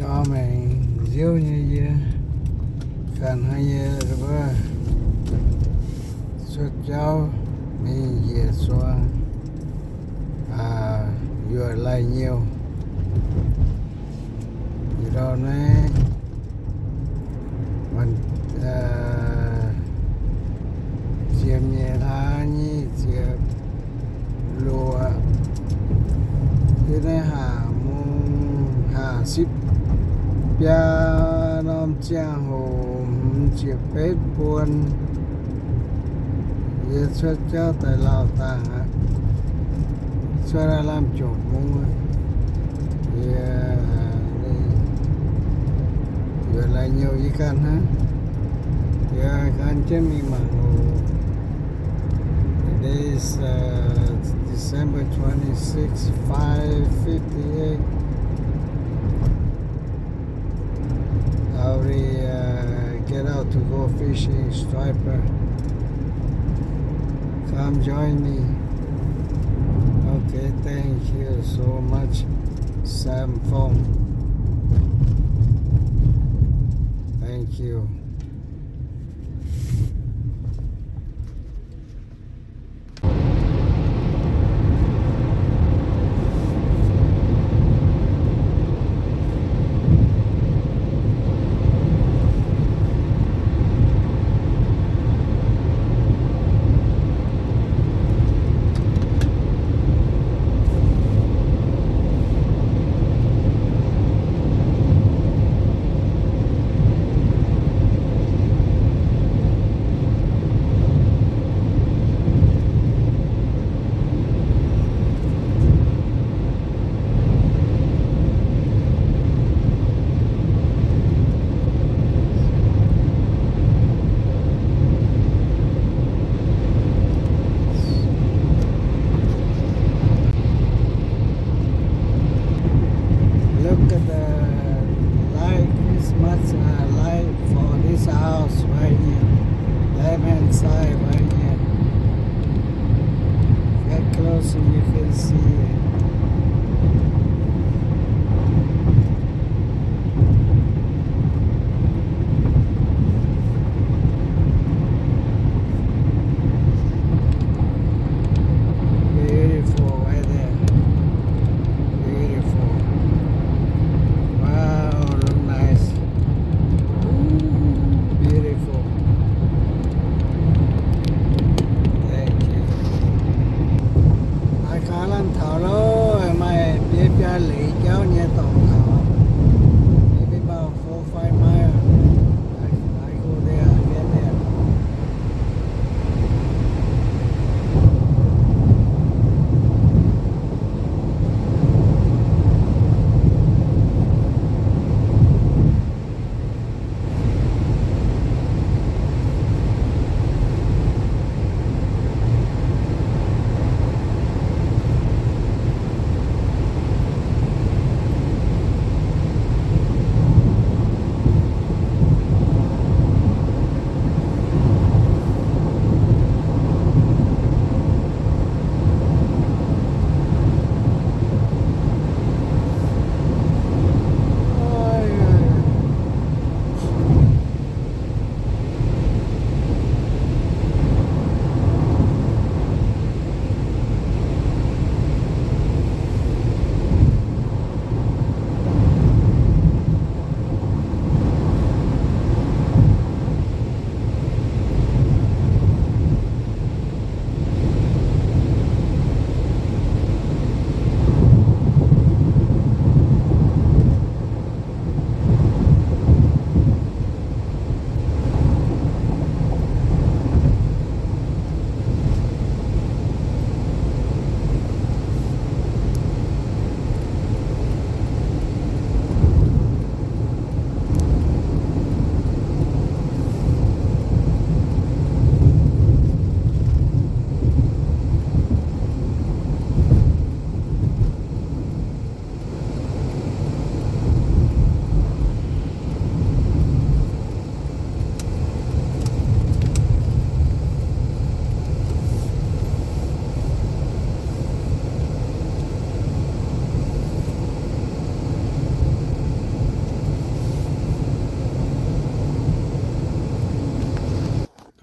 cho mình diêu như vậy cần hay rồi xuất cháu mình về xóa vừa lại nhiều thì đó này mình chiếm nhẹ tha như chiếm lúa thế này hà ship bia nom chia hồ chiếc bếp buồn về xuất cho tại Lào Tàng á xuất ra làm chỗ mua thì vừa lại nhiều gì cần ha thì cần trên mình mà today is December 26, 5:58. I already get out to go fishing, striper. Come join me. Okay, thank you so much, Sam Phong. Thank you.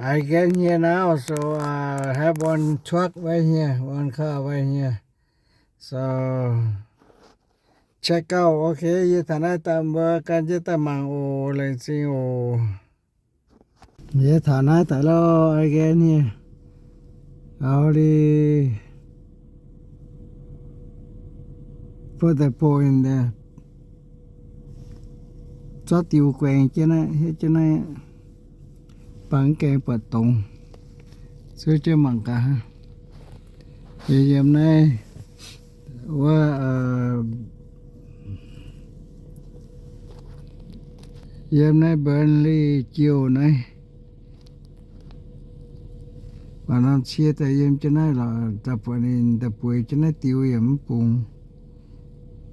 I get here now, so I have one truck right here, one car right here. So check out, okay, như thằng này tạm bơ can chứ tạm mang ô lên xin ô. Như thằng này tại lo again here. Already put the pole in there. Cho tiêu quen chứ này, hết chứ này. Bằng cái bật tùng. Chứ chứ bằng cả. Thì hôm nay hôm nay bên ly chiều này và nó chia tay em cho nó là tập buổi cho nó tiêu em bụng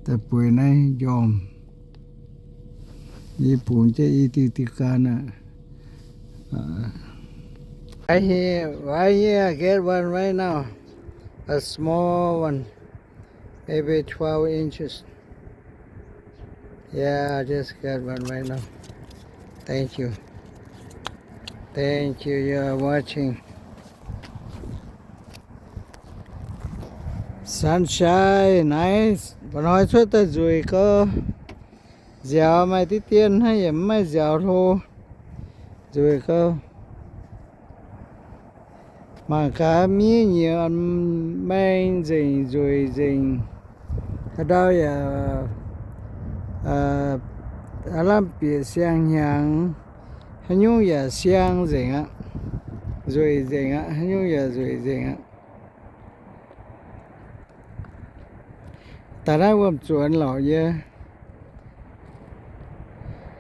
tập buổi này dòm đi bụng cho y tiêu tiêu ca nè right here I get one right now, a small one, maybe 12 inches. Yeah, I just got one right now. Thank you. Thank you, you're watching. Sunshine, nice. Bạn hỏi suốt tới rồi cơ. Dẻo mày tí tiên hay gì mày dẻo thôi. Rồi cơ. Mà cá mía nhiều ăn men gì rồi gì. Cái đó làm biệt sang hàng hình như là sang gì á rồi gì á hình như là rồi gì á ta đã quên chuẩn lọ chứ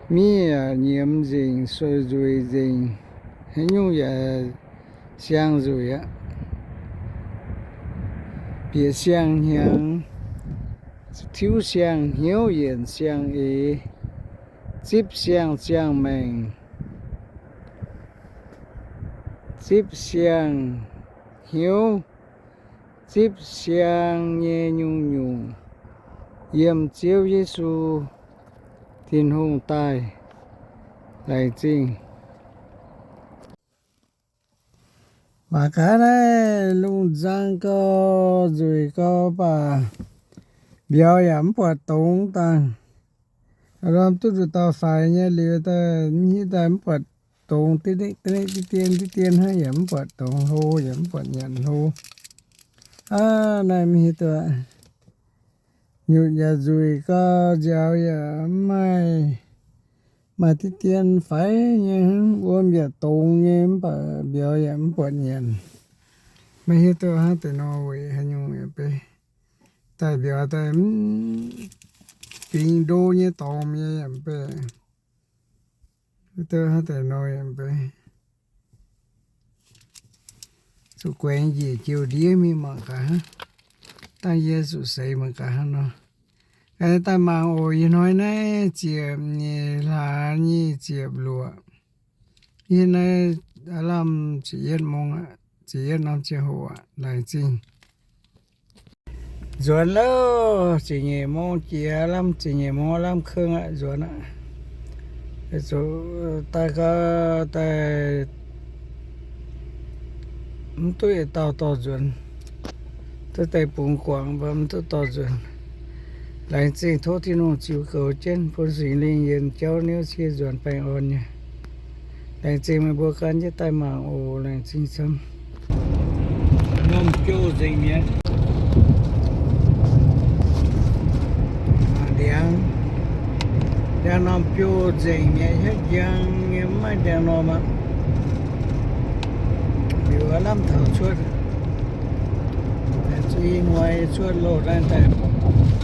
mi nhiễm gì rồi gì hình như là sang rồi á biệt sang hàng thiếu sang hiếu hiện sang ý tiếp sang mình tiếp sang hiếu tiếp sang nhẹ nhung nhung yếm chiếu Giêsu thiên hùng tài lại trình mà cái này luôn giang có rồi có bà biểu演活动tăng làm tôi được tao phải nha liệu ta như ta hoạt động tí tiền hay giảm hoạt động hô giảm hoạt nhận hô này mi tôi nhiều nhà rồi có giáo ya mai mà tí tiền phải nha ôm ya tông nha bà biểu演hoạt nhận mi tôi ha từ Norway hay nhung vậy tại biểu tại pin đô như tôm như em bé tôi hết thể nói em bé sự quen gì chiều đĩa mi mà cả ta giờ sự xây mà cả nó cái ta mà ôi nói này chiệp như là như chiệp lụa như này làm chỉ yên mong chỉ yên năm chiều hồ lại chinh ruộng lâu chỉ nhẹ mong chia lắm chỉ nhẹ mong lắm khương ạ ruộng ạ rồi ta có ta tôi to ruộng tôi tay bùng quảng và tôi to ruộng lại chỉ thôi thì nó chịu cầu trên phố sĩ linh yên cháu nếu chia ruộng phải ổn nha lại chỉ mà buộc ăn với tay mà ồ lại chính xâm nôm kêu gì nhé đang nằm phiêu dậy nhẹ hết giang nghe mấy đang nằm mà điều lắm thảo suốt chỉ ngoài suốt lột ra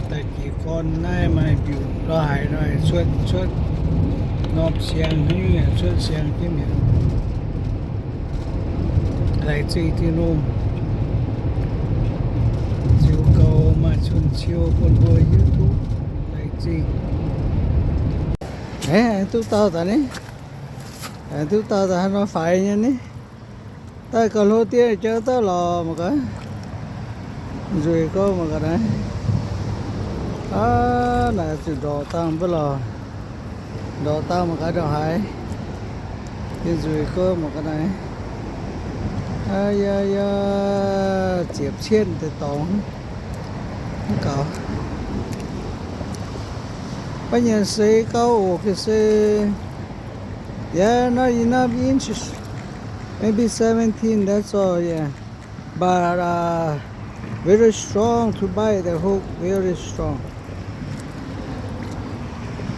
tại chỉ con này mà biểu lo hại rồi suốt nộp xiang như là suốt xiang chứ miệng lại chỉ thì nôm chiều cầu mà xuân chiều con đuôi YouTube lại chỉ tu tao ta ní tu tao ta nó phải nha ní ta còn lô tiêu cho tao lò mà cái rồi có mà cái này là từ đồ tăng với lò đồ tao mà cái đồ hải cái rồi có một cái này 哎呀呀，接钱的懂，搞。bây giờ sẽ có cái sẽ yeah not enough inches maybe 17 that's all yeah but very strong to buy the hook very strong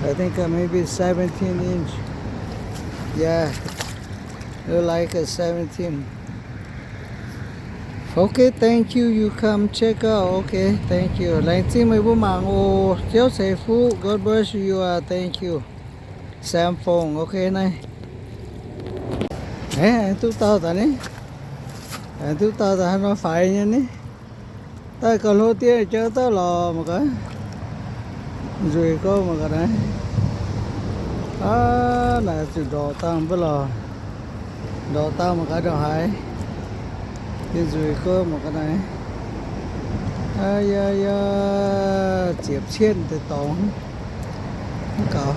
I think maybe 17 inch yeah like a 17 okay thank you you come check out okay thank you lại xin mời bố mạng ô thiếu sẽ phú God bless you thank you Sam phone okay này anh tu tao ta này anh tu tao ta nó phải nha này ta còn lô tiền cho tao lò mà cái rồi có mà cái này là từ đồ tao với lò đồ tao mà cái đồ hay cái rồi có mà cái này ai ya ya接钱的懂搞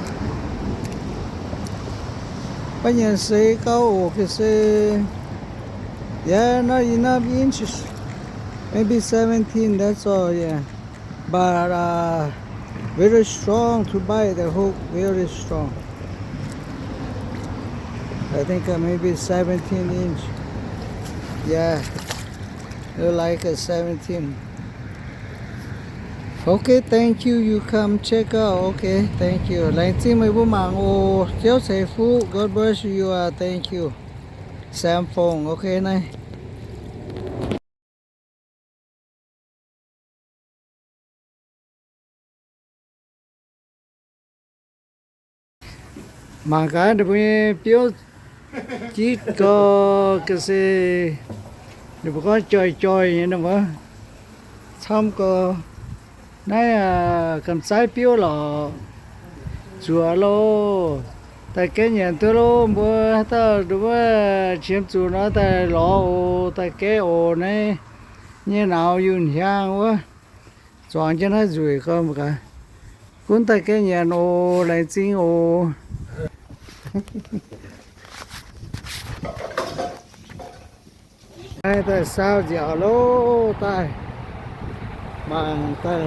bây giờ sẽ có cái sẽ yeah not enough inches maybe 17 that's all yeah but very strong to buy the hook very strong I think maybe 17 inch yeah like a 17 okay thank you you come check out okay thank you lại xin mời bố mạng ô thiếu sẽ phú God bless you thank you Sam phone okay này mà cái được biểu chỉ có cái gì được có chơi như nào mà xong có nãy cầm sai biểu là chùa lô tại cái nhà tôi lô mua tao đúng chiếm chủ nó tại lò tại cái ổ này như nào yun 향 quá chọn cho nó rủi không một cái cuốn tại cái nhà ổ lại chính ổ đây tại sao dẻo lô tại mang tại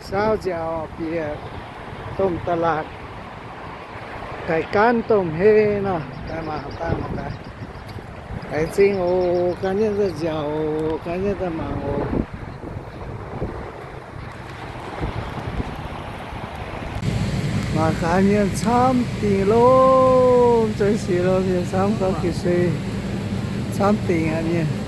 sao dẻo bìa tôm tà lạt cái can tôm hê nè cái mà ta một cái chính ổ cái nhất là dẻo cái nhất là mang ổ mà cá nhân xăm tiền lô chơi xì lô thì xăm có cái gì xăm tiền anh nhỉ